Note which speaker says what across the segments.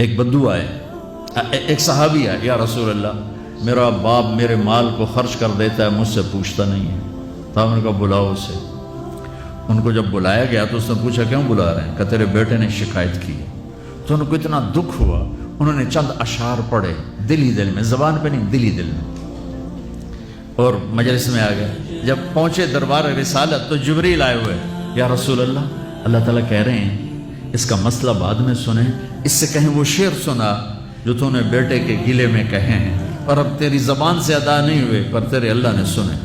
Speaker 1: ایک بدو آئے، ایک صحابی آئے، یا رسول اللہ میرا باپ میرے مال کو خرچ کر دیتا ہے، مجھ سے پوچھتا نہیں ہے۔ تو ہم نے کہا بلاؤ اسے۔ ان کو جب بلایا گیا تو اس نے پوچھا کیوں بلا رہے ہیں؟ کہ تیرے بیٹے نے شکایت کی ہے۔ تو ان کو اتنا دکھ ہوا، انہوں نے چند اشعار پڑھے دل ہی دل میں، زبان پہ نہیں، دل ہی دل میں، اور مجلس میں آ گئے۔ جب پہنچے دربار رسالت تو جبریل آئے ہوئے، یا رسول اللہ اللہ تعالیٰ کہہ رہے ہیں اس کا مسئلہ بعد میں سنیں، اس سے کہیں وہ شعر سنا جو تو نے بیٹے کے گلے میں کہے ہیں، اور اب تیری زبان سے ادا نہیں ہوئے پر تیرے اللہ نے سنے۔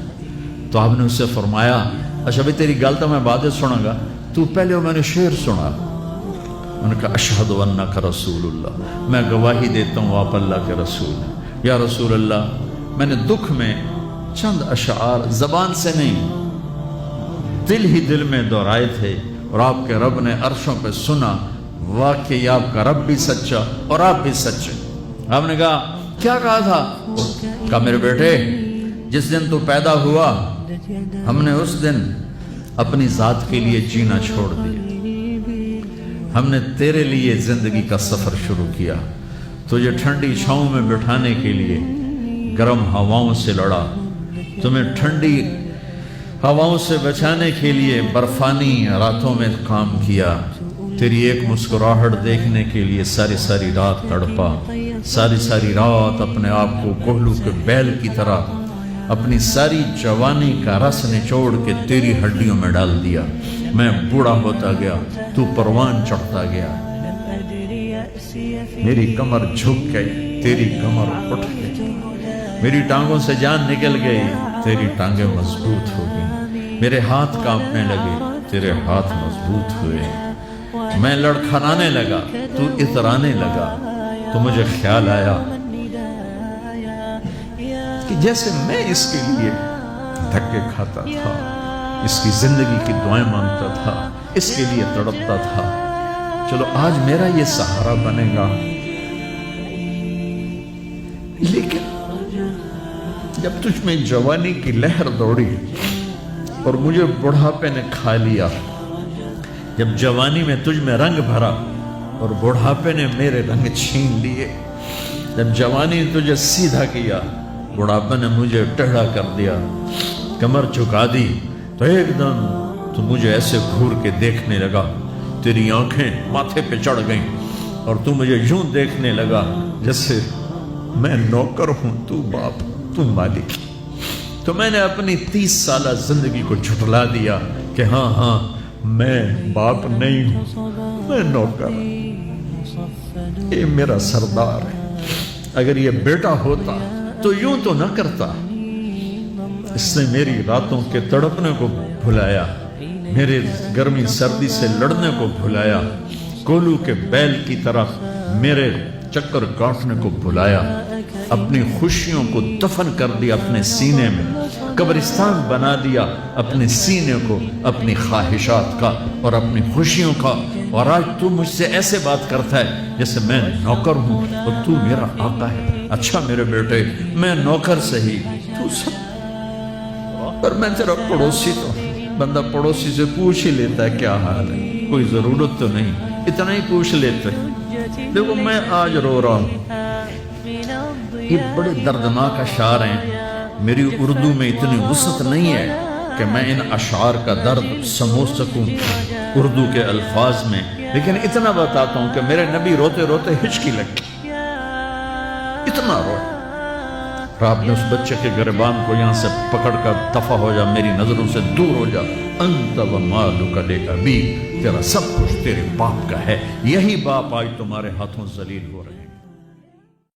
Speaker 1: تو آپ نے اس سے فرمایا اچھا بھی تیری گل تو میں بعد میں سنوں گا، تو پہلے وہ میں نے شعر سنا۔ انہوں نے کہا اشہد انک رسول اللہ، میں گواہی دیتا ہوں آپ اللہ کے رسول ہیں۔ یا رسول اللہ میں نے دکھ میں چند اشعار زبان سے نہیں دل ہی دل میں دہرائے تھے، اور آپ کے رب نے عرشوں پہ سنا، واقعی آپ کا رب بھی سچا اور آپ بھی سچے۔ آپ نے کہا کیا کہا تھا؟ کہا میرے بیٹے جس دن تو پیدا ہوا ہم نے اس دن اپنی ذات کے لیے جینا چھوڑ دیا، ہم نے تیرے لیے زندگی کا سفر شروع کیا، تجھے ٹھنڈی چھاؤں میں بٹھانے کے لیے گرم ہواؤں سے لڑا، تمہیں ٹھنڈی ہواؤں سے بچانے کے لیے برفانی راتوں میں کام کیا، تیری ایک مسکراہٹ دیکھنے کے لیے ساری ساری رات تڑپا، ساری ساری رات اپنے آپ کو کوہلو کے بیل کی طرح اپنی ساری جوانی کا رس نچوڑ کے تیری ہڈیوں میں ڈال دیا، میں بوڑھا ہوتا گیا، تو پروان چڑھتا گیا، میری کمر جھک گئی، تیری کمر اٹھ گئی، میری ٹانگوں سے جان نکل گئی، تیری ٹانگیں مضبوط ہو گئی، میرے ہاتھ کانپنے لگے، تیرے ہاتھ مضبوط ہوئے، میں لڑکھڑانے لگا، تو اترانے لگا، تو مجھے خیال آیا کہ جیسے میں اس کے لیے دھکے کھاتا تھا، اس کی زندگی کی دعائیں مانگتا تھا، اس کے لیے تڑپتا تھا، چلو آج میرا یہ سہارا بنے گا۔ لیکن جب تجھ میں جوانی کی لہر دوڑی اور مجھے بڑھاپے نے کھا لیا، جب جوانی میں تجھ میں رنگ بھرا اور بڑھاپے نے میرے رنگ چھین لیے، جب جوانی نے تجھے سیدھا کیا، بڑھاپے نے مجھے ٹیڑھا کر دیا، کمر جھکا دی، تو ایک دم تو مجھے ایسے گھور کے دیکھنے لگا، تیری آنکھیں ماتھے پہ چڑھ گئیں اور تو مجھے یوں دیکھنے لگا جیسے میں نوکر ہوں، تو باپ، تو مالک۔ تو میں نے اپنی 30 سالہ زندگی کو جھٹلا دیا کہ ہاں ہاں میں باپ نہیں ہوں، میں نوکر ہوں، یہ میرا سردار ہے، اگر یہ بیٹا ہوتا تو یوں تو نہ کرتا۔ اس نے میری راتوں کے تڑپنے کو بھلایا، میرے گرمی سردی سے لڑنے کو بھلایا، کولو کے بیل کی طرح میرے چکر کاٹنے کو بھلایا، اپنی خوشیوں کو دفن کر دیا اپنے سینے میں، قبرستان بنا دیا اپنے سینے کو، اپنی خواہشات کا اور اپنی خوشیوں کا، اور آج تو مجھ سے ایسے بات کرتا ہے جیسے میں نوکر ہوں اور تو میرا آقا ہے۔ اچھا میرے بیٹے میں نوکر سہی، تو سب، پر میں تیرا پڑوسی تو، بندہ پڑوسی سے پوچھ ہی لیتا ہے کیا حال ہے، کوئی ضرورت تو نہیں، اتنا ہی پوچھ لیتے ہیں۔ دیکھو میں آج رو رہا ہوں، یہ بڑے دردناک اشعار ہیں، میری اردو میں اتنی وسعت نہیں ہے کہ میں ان اشعار کا درد سمجھ سکوں اردو کے الفاظ میں، لیکن اتنا بتاتا ہوں کہ میرے نبی روتے روتے ہچکی لگ گئی، اتنا روئے، اور آپ نے اس بچے کے گریبان کو یہاں سے پکڑ کر دفع ہو جا، میری نظروں سے دور ہو جا، انت و مالک لابی، تیرا سب کچھ تیرے باپ کا ہے، یہی باپ آج تمہارے ہاتھوں ذلیل ہو رہے ہیں۔